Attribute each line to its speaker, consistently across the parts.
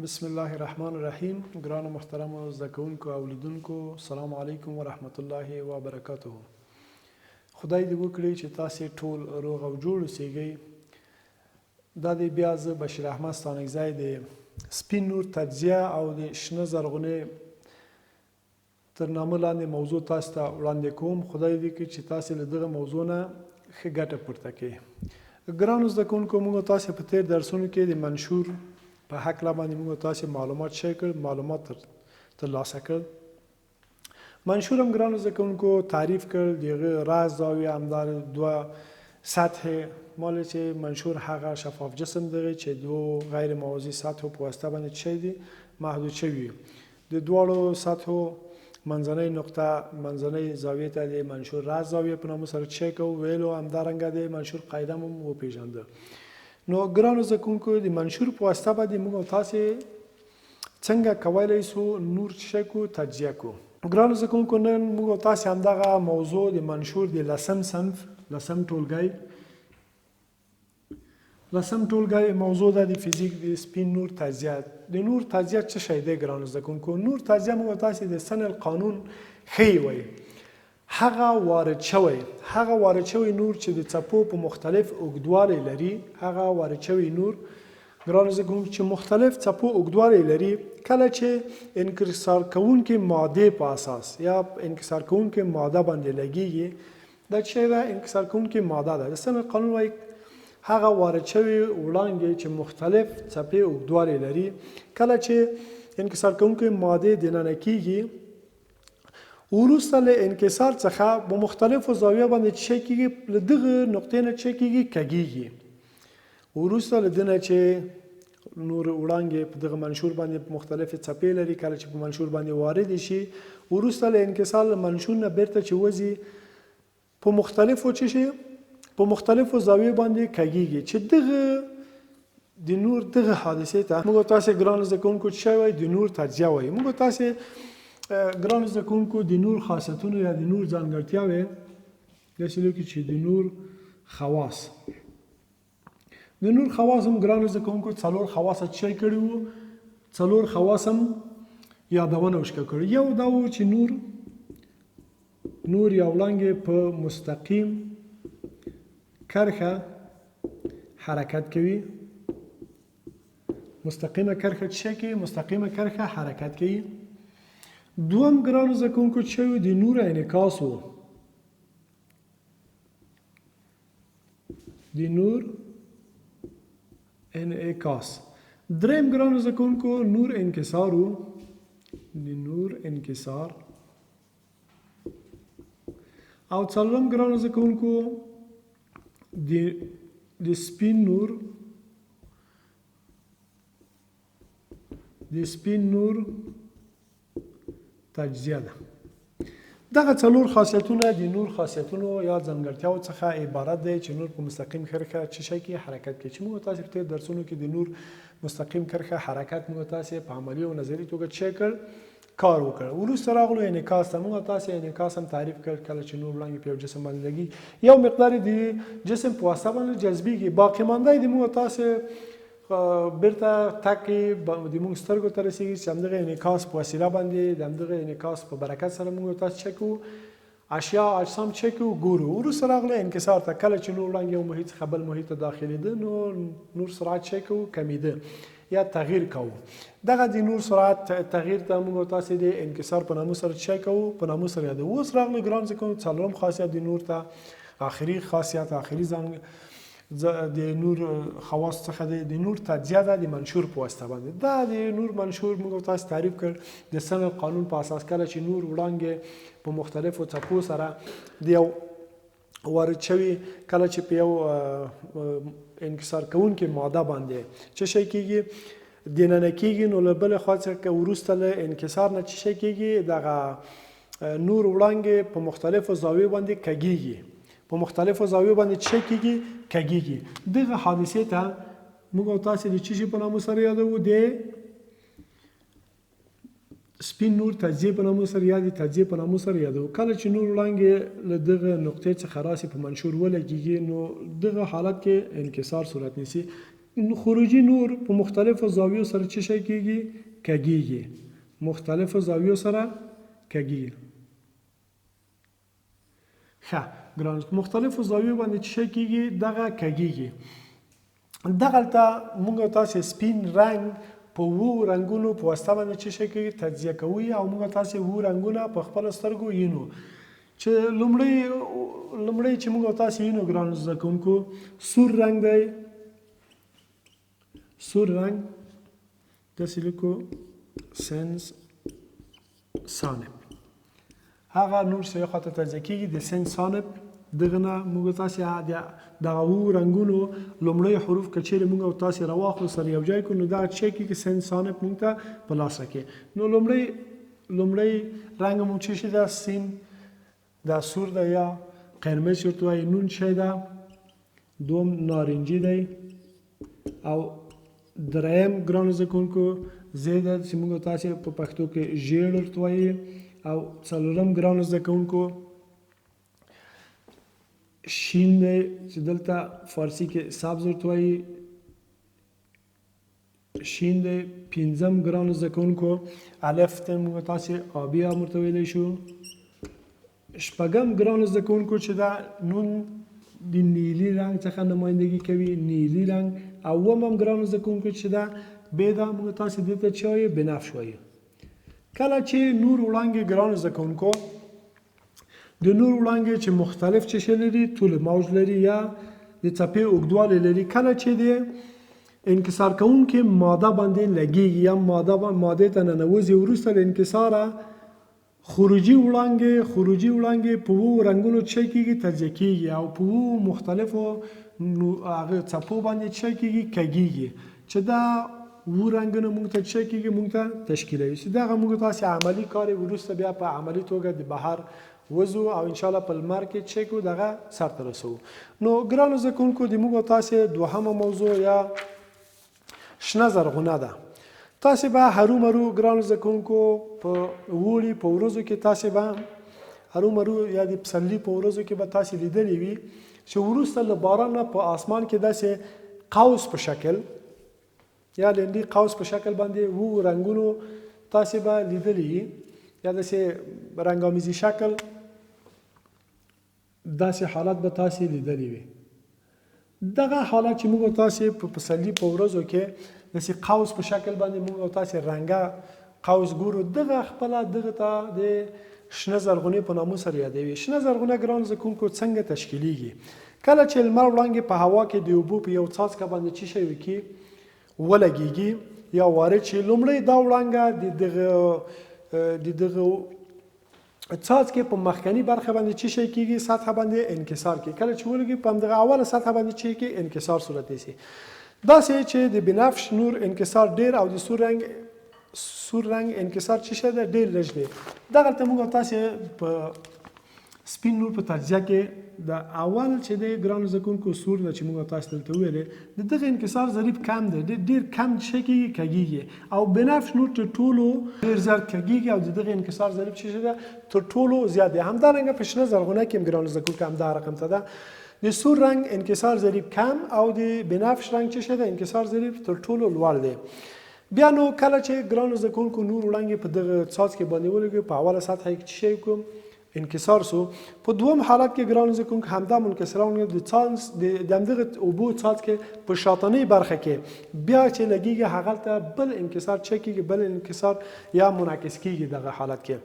Speaker 1: بسم الله الرحمن الرحیم. ګرانو محترمو زده کوونکو او لیدونکو، سلام علیکم ورحمت الله وبرکاته. خدای دې وکړي چې تاسې ټول روغ او جوړ اوسئ. دا دی بیا زه بشیر احمد ستانکزی د سپین نور تجزیه او د شنه زرغونې تر نامه لاندې موضوع تاسو ته وړاندې کوم. خدای دې وکړي چې تاسې له دغه موضوع نه ښه ګټه پورته کړئ. ګرانو زده کوونکو، موږ تاسې په تېر درسونو کې د منشور په هکله باندې موږ تاسې معلومات ترلاسه کړل. منشور هم ګرانو زده کوونکو تعریف کړل، د هغه راز زاویه همدار دوه سطحې مال چې منشور هغه شفاف جسم دی چې دوه غیر موازي سطحو په واسطه باندې څه دی محدود شوي. د دواړو سطحو منځنۍ نقطه منځنۍ زاویې ته د منشور راز زاویه په نامه سره چک او ویلو. همدارنګه د منشور قاعده هم وپېژانده. نو ګرانو زده کوونکو، د منشور په واسطه باندې موږ تاسې څنګه کولی شو نور چک او تجزیه کړو. ګرانو زده کوونکو، نن موږ تاسې همدغه موضوع د منشور د لسم صنف لسم ټولګی موضوع ده د فزیک د سپین نور تجزیه. د نور تجزیه څه شی دی ګرانو زده کوونکو؟ نور تجزیه موږ تاسې د سن القانون ښیي وایي. هغه وارد شوی نور چې د څپو په مختلف اوږدوالی لري، هغه وارد شوی نور ګرانو زده کوونکو چې مختلف څپو اوږدوالی لري، کله چې انکسار کوونکې مادې په اساس یا انکسار کوونکې ماده باندې لګیږي، دا چې ده انکسار کوونکې ماده ده. د سن قانون وایي هغه وارد شوی وړانګې چې مختلف څپې اوږدوالی لري، کله چې انکسار کوونکې مادې دننه کیږي، وروسته له انکسار څخه په مختلفو زاویو باندې څه کیږي، له دغه نقطې نه څه کیږي، کږیږي. وروسته له دې نه چې نور وړانګې په دغه منشور باندې مختلفې څپې لري، کله چې په منشور باندې وارد شي، وروسته له انکسار له منشور نه بیرته چې وځي په مختلفو زاویو باندې کږیږي، چې دغه د نور دغه حادثې ته موږ تاسې ګرانو زده کوونکو څه وایي؟ د نور تجزیه وایي. موږ تاسې ګرانو زده کوونکو د نور خاصیتونه یا د نور ځانګړتیاوې داسې لکه چې د نور خواص هم ګرانو زده کوونکو څلور خواص څه کړي وو؟ څلور خواص هم یادونه وشکه کړي. یو دا و چې نور یا وړانګې په مستقیم کرښه حرکت کوي. مستقیمه کرښه څه کوي؟ مستقیمه کرښه حرکت کوي. دوم ګرانو زده کوونکو چې د نور انعکاس و. دریم ګرانو زده کوونکو نور انکسار و. او څلورم ګرانو زده کوونکو د سپین نور تجزیه ده. دغه څلور خاصیتونه د نور خاصیتونو یا ځانګړتیاو څخه عبارت دی چې نور په مستقیم کرښه څه شی کې حرکت کوي. چې موږ تاسې په تېر درسونو کې د نور مستقیم کرښه حرکت موږ تاسې په عملي او نظري توګه څه کړ؟ کار وکړ. وروسته راغلو انعکاس ته. موږ تاسې انعکاس هم تعریف کړ. کله چې نور وړانګې په یو جسم باندې لګي، یو مقدار د جسم په واسطه باندې جذبېږي، باقي مانده د موږ تاسې بیرته تکې د موږ سترګو ته رسېږي چې همدغه انعکاس په وسیله باندې د همدغه انعکاس په برکت سره موږ تاسې څه کوو؟ اشیا اجسام څه کوو؟ ګورو. وروسته راغله انکسار ته. کله چې نور وړانګې یو محیط څخه بل محیط ته داخلېده، نو نور سرعت څه کوو؟ کمیده یا تغییر کوو. دغه د نور سرعت تغییر ته موږ تاسې د انکسار په نامه سره څه کوو؟ په نامه سره یادوو. اوس راغله ګران زده کوونکو څلورم خاصیت د نور ته، آخري خاصیت، آخري د نور خواص څخه د نور تجزیه ده د منشور په واسطه باندې. دا د نور منشور موږ تاسې تعریف کړ د سن قانون په اساس. کله چې نور وړانګې په مختلفو څپو سره د یو وارد شوي، کله چې په یو انکسار کوونکې ماده باندې څه شی کېږي؟ دننه کېږي، نو له بلې خوا څخه وروسته له انکسار نه څه شی کېږي؟ دغه نور وړانګې په مختلفو زاویو باندې کږیږي. په مختلفو زاویو باندې څه کېږي؟ کږیږي. دغه حادثې ته موږ تاسې د څه شي په نامه سره یادوو؟ د سپین نور تجزیه په نامه سره یا د تجزیه په نامه سره یادوو. کله چې نور وړانګې له دغه نقطې څخه راسي په منشور ولګېږي، نو دغه حالت کې انکسار صورت نیسي. خروجي نور په مختلفو زاویو سره څه شی کېږي؟ کږېږي. مختلفو زاویو سره کږېږي. ښه ګرانو مختلفو زاویو باندې څه شی کېږي؟ دغه کږېږي. دغلته موږ تاسې سپین رنګ په 7 رنګونو په واسطه باندې څه شی کوي؟ تجزیه کوي او موږ تاسې 7 رنګونه په خپلو سترګو وینو. چې لومړی چې موږ تاسې وینو ګرانو زده کوونکو سور رنګ دی. سور رنګ داسې لیکو سنس سانب. هغه نور څه یو خواته تجزیه کېږي د سنس سانب. دغه نه موږ تاسې دغه 7 رنګونو لومړی حروف که چیرې موږ تاسې راواخلو سره یو ځای کړو نو دغه څه کېږي؟ سنس سانب موږ ته په لاس راکړي. نو لومړی رنګ مو څه شي ده؟ سین. دا سور ده یا قرمز ورته وایي. نون شی ده. دوم نارنجي دی. او دریم ګرانو زده کوونکو زی ده چې موږ تاسې په پښتو کې ژیړ ورته وایي. او څلورم ګرانو زده کوونکو شین دی چې دلته فارسي کې سبز ورته وایي. شین دی. پنځم ګرانو زده کوونکو الف ته موږ تاسې آبي هم ورته ویلی شو. شپږم ګرانو زده کوونکو چې دا نون د نیلي رنګ څخه نمایندګي کوي. نیلي رنګ. اووم ګرانو زده کوونکو چې دا بې ده موږ تاسې دې ته څه وایو؟ بنفش وایو. کله چې نور وړانګې ګرانو زده کوونکو د نور وړانګې چې مختلف څه شی لري؟ طول موج لري یا د څپې اوږدوالی لري. کله چې د انکسار کوونکې ماده باندې لګېږي یا مادې ته ننوځي وروسته له انکساره خروجي وړانګې په 7 رنګونو څه کېږي؟ تجزیه کېږي او په 7 مختلفو هغه څپو باندې څه کېږي؟ کږېږي. چې دا 7 رنګونه موږ ته څه کېږي؟ موږ ته تشکیلوي. چې دغه موږ تاسې عملي کار وروسته بیا په عملي توګه د بهر وځو او انشاءالله په لمر کې څه کوو؟ دغه سرته رسوو. نو ګرانو زده کوونکو د موږ تاسې دوهمه موضوع یا شنه زرغونه ده. تاسې به هرومرو ګرانو زده کوونکو په اوړي په ورځو کې تاسې به هرومرو یا د پسرلي په ورځو کې به تاسې لیدلی وي چې وروسته له باران نه په آسمان کې داسې قوس په شکل یا لنډي قوس په شکل باندې 7 رنګونو تاسې به لیدلی وي یا داسې رنګامیزي شکل داسې حالت به تاسې لیدلی وي. دغه حالت چې موږ تاسې په پسرلي په ورځو کې داسې قوس په شکل باندې موږ تاسې رنګه قوس ګورو دغه خپله دغه ته د شنه زرغونې په نامه سره یادوي. شنه زرغونه ګرانو زده کوونکو څنګه تشکیلیږي؟ کله چې لمر وړانګې په هوا کې د اوبو په یو څاڅکه باندې څه شی وکړي؟ ولګېږي یا وارد شي. لومړی دا وړانګه د دغه څاڅکې په مخکني برخه باندې څه شی کېږي؟ سطحه باندې انکسار کوي. کله چې ولګي په همدغه اوله سطحه باندې څه کېږي؟ انکسار صورت نیسي. داسې چې د بنفش نور انکسار ډېر او د سور رنګ انکسار څه شی ده؟ ډېر لږ دی. دغلته موږ تاسې په سپین نور په تجزیه کې د اول چې دی ګرانو زده کوونکو سور ده چې موږ تاسو دلته ویلې د دغه انکسار ضریب کم دی. ډېر کم څه کېږي؟ کږېږي. او بنفش نور تر ټولو ډېر زیات کږېږي او د دغه انکسار ضریب څه شی ده؟ تر ټولو زیات دی. همدارنګه په شنه زرغونه کې هم ګرانو زده کوونکو همدا رقم ته ده. د سور رنګ انکسار ضریب کم او د بنفش رنګ څه شی ده؟ انکسار ضریب تر ټولو لوړ دی. بیا نو کله چې ګرانو زده کوونکو نور وړانګې په دغه څاڅکې باندې ولګي په اوله سطحه کې څه شی کوم؟ انکسار سو. په دوم حالت کې ګرانو زده کوونکو همدا منکسرونه د همدغه اوبو څاڅکې په شاطنۍ برخه کې بیا چې لګېږي هغلته بل انکسار څه کېږي؟ بل انکسار یا منعکس کېږي دغه حالت کې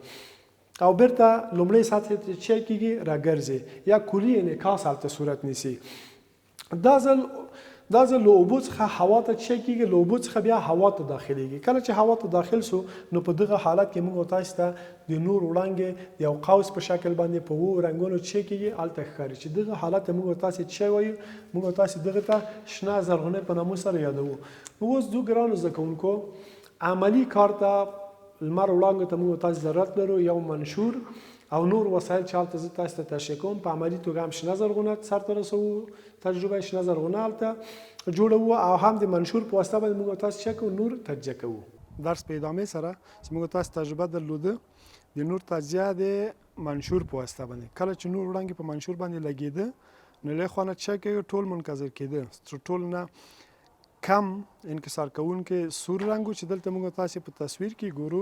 Speaker 1: او بیرته لومړۍ سطحې ته څه کېږي؟ راګرځي یا کلي انعکاس هلته صورت نیسي. دا ځل له اوبو څخه هوا ته څه کېږي؟ له اوبو څخه بیا هوا ته داخلیږي. کله چې هوا ته داخل سو نو په دغه حالت کې موږ تاسو ته د نور وړانګې یو قوس په شکل باندې په 7 رنګونو څه کېږي؟ هلته ښکاري. چې دغه حالت ته موږ تاسو څه وایو؟ موږ تاسو دغه ته شنه زرغونې په نامه سره یادوو. اوس دوه ګرانو زده کوونکو عملي کار ته لمر وړانګو ته موږ تاسو ضرورت لرو یو منشور او نور وسایل چې هلته زه تاسو ته تشریح کوم. په عملي توګه هم شنه زرغونه سرته رسوو. تجربه شنه زرغونه هلته جوړوو او هم د منشور په واسطه باندې موږ تاسو څه کوو؟ نور تجزیه کوو. درس په ادامه سره چې موږ تاسو تجربه درلوده د نور تجزیه د منشور په واسطه باندې. کله چې نور وړانګې په منشور باندې لګېده نو له خوا نه څه کوي؟ ټول منکسر کېده. تر ټول نه کم انکسار کوونکی سور رنګ و چې دلته موږ تاسې په تصویر کې ګورو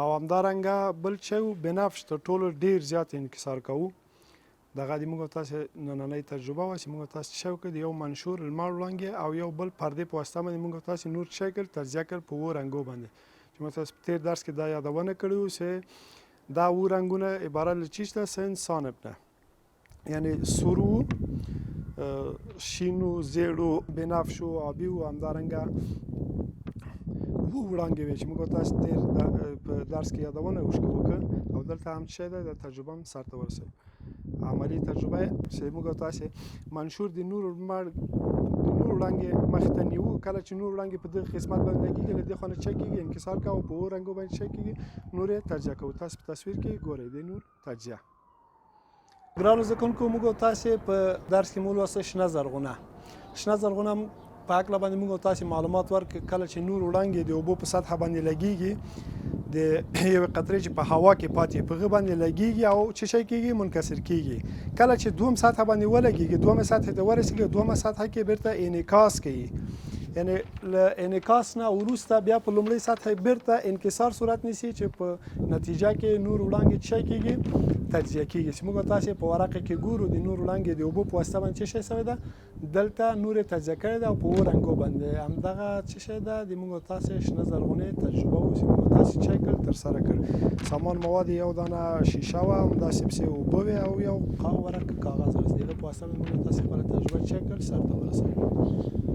Speaker 1: او همدارنګه بل چې و بنفش تر ټولو ډېر زیات انکسار کوو. دغه د موږ تاسې نننۍ تجربه وه چې موږ تاسې څه وکړو د یو منشور لمر وړانګې او یو بل پردې په واسطه باندې موږ تاسې نور څه کړ تجزیه کړ په اوو رنګو باندې چې موږ تاسې په تېر درس کې دا یادونه کړې وه چې دا اووه رنګونه عبارت له چی څخه سن صانب نه یعنې سور و شین و زیړ و بنفش و آبي و همدارنګه اووه وړانګې وې چې موږ تاسې تېر په درس کې یادونه وکړه او دلته هم څه دی د تجربه هم سرته ورسوي. عملی تجربه چې موږ تاسې منشور د نور وړانګې مخې ته نیو کله چې نور وړانګې په دغه قسمت باندې لګېږي له دې خوا نه چک کېږي انکسار کوو په اووه رنګو باندې چک کېږي نور یې تجزیه کوو. تاسې په تصویر کې ګورئ د نور تجزیه. ګرانو زده کوونکو موږ تاسې په درس کې مو ولوسته شنه زرغونه په هکله باندې موږ تاسې معلومات ورکړو کله چې نور وړانګې د اوبو په سطحه باندې لګېږي د یوې قطرې چې په هوا کې پاتې په هغه باندې لګېږي او څه شی کېږي منکسر کېږي. کله چې دوم سطحه باندې ولګېږي دومه سطحې ته ورسېږي دومه سطحه کې بیرته انعکاس کوي یعنې له انعکاس نه وروسته بیا په لومړۍ سطحه بیرته انکسار صورت نیسي چې په نتیجه کې نور وړانګې څه شی کېږي تجزیه کېږي چې موږ تاسې په ورقه کې ګورو د نور وړانګې د اوبو په واسطه باندې څه شی سوی ده دلته نور یې تجزیه کړې ده او په اووه رنګو باندې همدغه څه شی ده د موږ تاسې شنه زرغونې تجربه و چې موږ تاسې څه کړل ترسره کړ. سامان مواد یو دانه شیشه وه همداسې پسې اوبه وې او یو ورقه کاغذ و چې د هغه په واسطه باندې موږ تاسې خپله تجربه څه کړل سرته ورسوي.